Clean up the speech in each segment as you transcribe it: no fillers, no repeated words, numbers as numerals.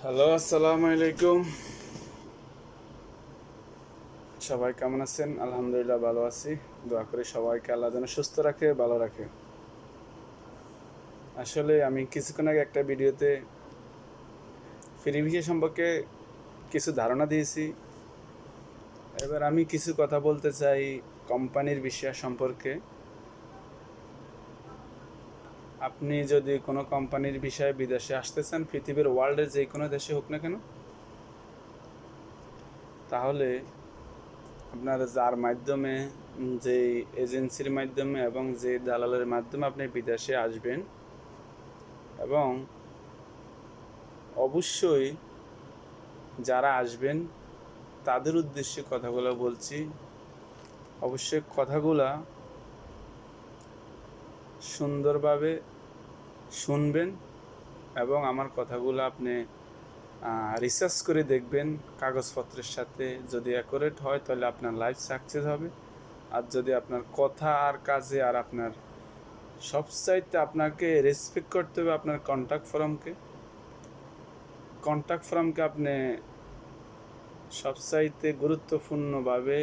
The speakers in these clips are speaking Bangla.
হ্যালো, আসসালামু আলাইকুম। সবাই কেমন আছেন? আলহামদুলিল্লাহ ভালো আছি। দোয়া করি সবাইকে আল্লাহ যেন সুস্থ রাখে, ভালো রাখে। আসলে আমি কিছুক্ষণ আগে একটা ভিডিওতে ফ্রি ভিসা সম্পর্কে কিছু ধারণা দিয়েছি। এবার আমি কিছু কথা বলতে চাই কোম্পানির বিষয় সম্পর্কে। আপনি যদি কোনো কোম্পানির বিষয়ে বিদেশে আসতে চান, পৃথিবীর ওয়ার্ল্ডের যে কোনো দেশে হোক না কেন, তাহলে আপনার যার মাধ্যমে, যে এজেন্সির মাধ্যমে এবং যে দালালের মাধ্যমে আপনি বিদেশে আসবেন, এবং অবশ্যই যারা আসবেন তাদের উদ্দেশ্যে কথাগুলো বলছি। অবশ্যই কথাগুলা সুন্দরভাবে শুনবেন এবং আমার কথাগুলো আপনি রিসার্চ করে দেখবেন কাগজপত্রের সাথে। যদি অ্যাকুরেট হয় তাহলে আপনার লাইফ সাকসেস হবে। আর যদি আপনার কথা আর কাজে আর আপনার সবচাইতে আপনাকে রেসপেক্ট করতে হবে আপনার কন্ট্যাক্ট ফর্মকে আপনি সবচাইতে গুরুত্বপূর্ণভাবে,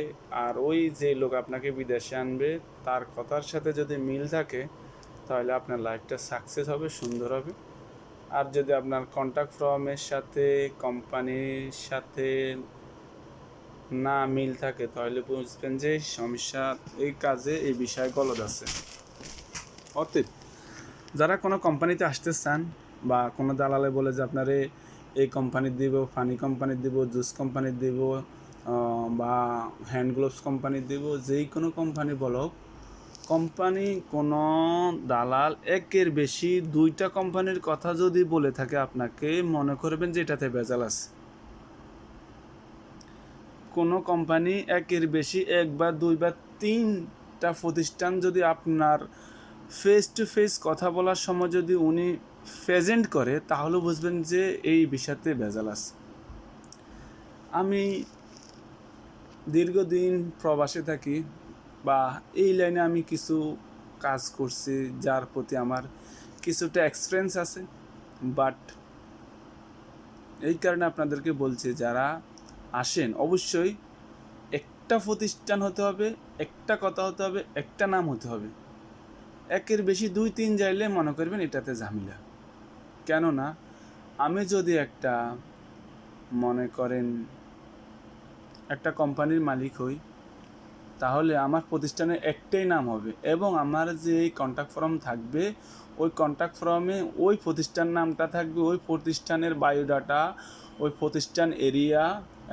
আর ওই যে লোক আপনাকে বিদেশে আনবে তার কথার সাথে যদি মিল থাকে তাহলে আপনার লাইফটা সাকসেস হবে, সুন্দর হবে। আর যদি আপনার কন্ট্যাক্ট ফর্মের সাথে কোম্পানির সাথে না মিল থাকে তাহলে বুঝবেন যে সমস্যা, এই কাজে এই বিষয়ে গলদ আছে। অতএব যারা কোনো কোম্পানিতে আসতে চান বা কোনো দালালে বলে যে আপনারে এই কোম্পানির দিব, ফানি কোম্পানির দিব, জুস কোম্পানির দিব, বা হ্যান্ড গ্লোভস কোম্পানির দিব, যেই কোনো কোম্পানি বলো, কোম্পানি কোনো দালাল একের বেশি দুইটা কোম্পানির কথা যদি বলে থাকে আপনাকে, মনে করবেন যে এটাতে ভেজাল আছে। কোনো কোম্পানি একের বেশি এক বা দুই বা তিনটা প্রতিষ্ঠান যদি আপনার ফেস টু ফেস কথা বলার সময় যদি উনি প্রেজেন্ট করে, তাহলে বুঝবেন যে এই বিষয়তে ভেজাল আছে। আমি দীর্ঘদিন প্রবাসে থাকি, বা এই লাইনে আমি কিছু কাজ করছি যার প্রতি আমার কিছুটা এক্সপিরিয়েন্স আছে। বাট এই কারণে আপনাদেরকে বলছি, যারা আসেন অবশ্যই একটা প্রতিষ্ঠান হতে হবে, একটা কথা হতে হবে, একটা নাম হতে হবে। একের বেশি দুই তিন যাইলে মনে করবেন এটাতে ঝামেলা। কেননা আমি যদি মনে করেন একটা কোম্পানির মালিক হই, তাহলে আমার প্রতিষ্ঠানের একটাই নাম হবে এবং আমার যে কন্ট্যাক্ট ফর্ম থাকবে, ওই কন্ট্যাক্ট ফর্মে ওই প্রতিষ্ঠান নামটা থাকবে, ওই প্রতিষ্ঠানের বায়োডাটা, ওই প্রতিষ্ঠান এরিয়া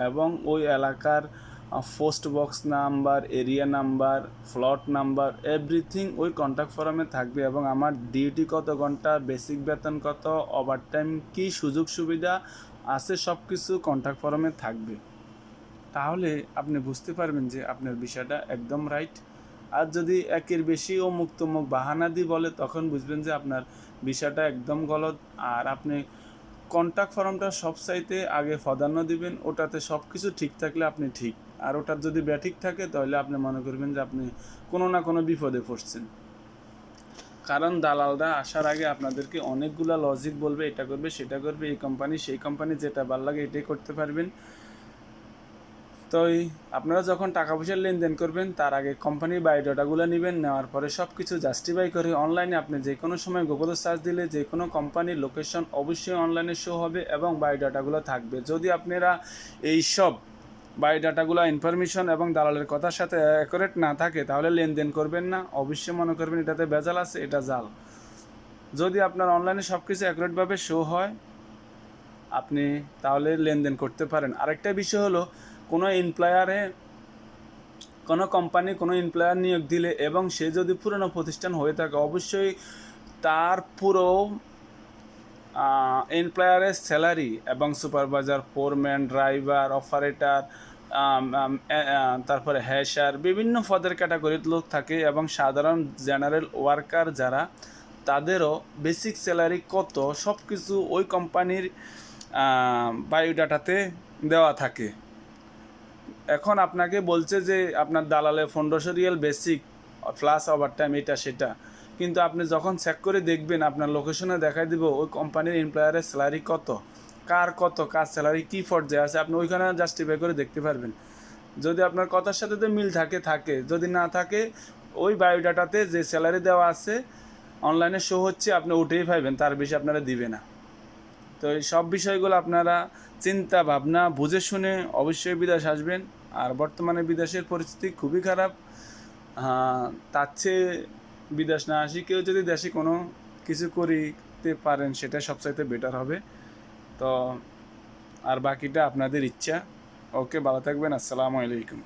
এবং ওই এলাকার post box number, area number, ফ্লট নাম্বার, এভরিথিং ওই কন্ট্যাক্ট ফর্মে থাকবে। এবং আমার ডিউটি কত ঘন্টা, বেসিক বেতন কত, ওভারটাইম কী সুযোগ সুবিধা আছে, সব কিছু কন্ট্যাক্ট ফর্মে থাকবে। তাহলে আপনি বুঝতে পারবেন যে আপনার বিষয়টা একদম রাইট। আর যদি একের বেশি ও মুক্তমুখ বাহানা দিয়ে বলে, তখন বুঝবেন যে আপনার বিষয়টা একদম গলত। আর আপনি কন্ট্যাক্ট ফর্মটা সবচাইতে আগে প্রাধান্য দিবেন, ওটাতে সব কিছু ঠিক থাকলে আপনি ঠিক। আর ওটার যদি ব্যাঠিক থাকে তাহলে আপনি মনে করবেন যে আপনি কোনো না কোনো বিপদে পড়ছেন। কারণ দালালরা আসার আগে আপনাদেরকে অনেকগুলা লজিক বলবে, এটা করবে সেটা করবে, এই কোম্পানি সেই কোম্পানি, যেটা ভালো লাগে এটাই করতে পারবেন। তো আপনারা যখন টাকা পয়সার লেনদেন করবেন, তার আগে কোম্পানির বায়োডাটাগুলো নেবেন। নেওয়ার পরে সব কিছু জাস্টিফাই করে অনলাইনে আপনি যে কোনো সময় গুগলে সার্চ দিলে যে কোনো কোম্পানির লোকেশন অবশ্যই অনলাইনে শো হবে এবং বায়োডাটাগুলো থাকবে। যদি আপনারা এই সব বায়োডাটাগুলো ইনফরমেশন এবং দালালের কথার সাথে অ্যাকুরেট না থাকে, তাহলে লেনদেন করবেন না। অবশ্যই মনে করবেন এটাতে ভেজাল আছে, এটা জাল। যদি আপনার অনলাইনে সব কিছু অ্যাকুরেটভাবে শো হয়, আপনি তাহলে লেনদেন করতে পারেন। আরেকটা বিষয় হলো, কোনো এমপ্লয়ারে, কোনো কোম্পানি কোনো এমপ্লয়ার নিয়োগ দিলে এবং সে যদি পুরনো প্রতিষ্ঠান হয়ে থাকে, অবশ্যই তার পুরো এমপ্লয়ারের স্যালারি এবং সুপারভাইজার, ফোরম্যান, ড্রাইভার, অপারেটর, তারপরে হ্যাশার, বিভিন্ন পদের ক্যাটাগরির লোক থাকে এবং সাধারণ জেনারেল ওয়ার্কার যারা, তাদেরও বেসিক স্যালারি কত, সব কিছু ওই কোম্পানির বায়োডাটাতে দেওয়া থাকে। এখন আপনাকে বলছে যে আপনার দালালে 1500 রিয়াল বেসিক প্লাস ওভারটাইম, এটা সেটা, কিন্তু আপনি যখন চেক করে দেখবেন আপনার লোকেশনে দেখাই দিব ওই কোম্পানির এমপ্লয়ারের স্যালারি কত। কার কত কাজ স্যালারি কী পর্যায়ে আছে আপনি ওইখানে জাস্টিফাই করে দেখতে পারবেন। যদি আপনার কথার সাথে তো মিল থাকে, যদি না থাকে ওই বায়োডাটাতে যে স্যালারি দেওয়া আছে অনলাইনে শো হচ্ছে আপনি উঠেই পাইবেন, তার বেশি আপনারা দিবে না। তো এই সব বিষয়গুলো আপনারা চিন্তা ভাবনা বুঝে শুনে অবশ্যই বিদেশ আসবেন। আর বর্তমানে বিদেশের পরিস্থিতি খুবই খারাপ, তার চেয়ে বিদেশ না আসি কেউ যদি দেশে কোনো কিছু করতে পারেন সেটা সবচাইতে বেটার হবে। তো আর বাকিটা আপনাদের ইচ্ছা। ওকে, ভালো থাকবেন। আসসালামু আলাইকুম।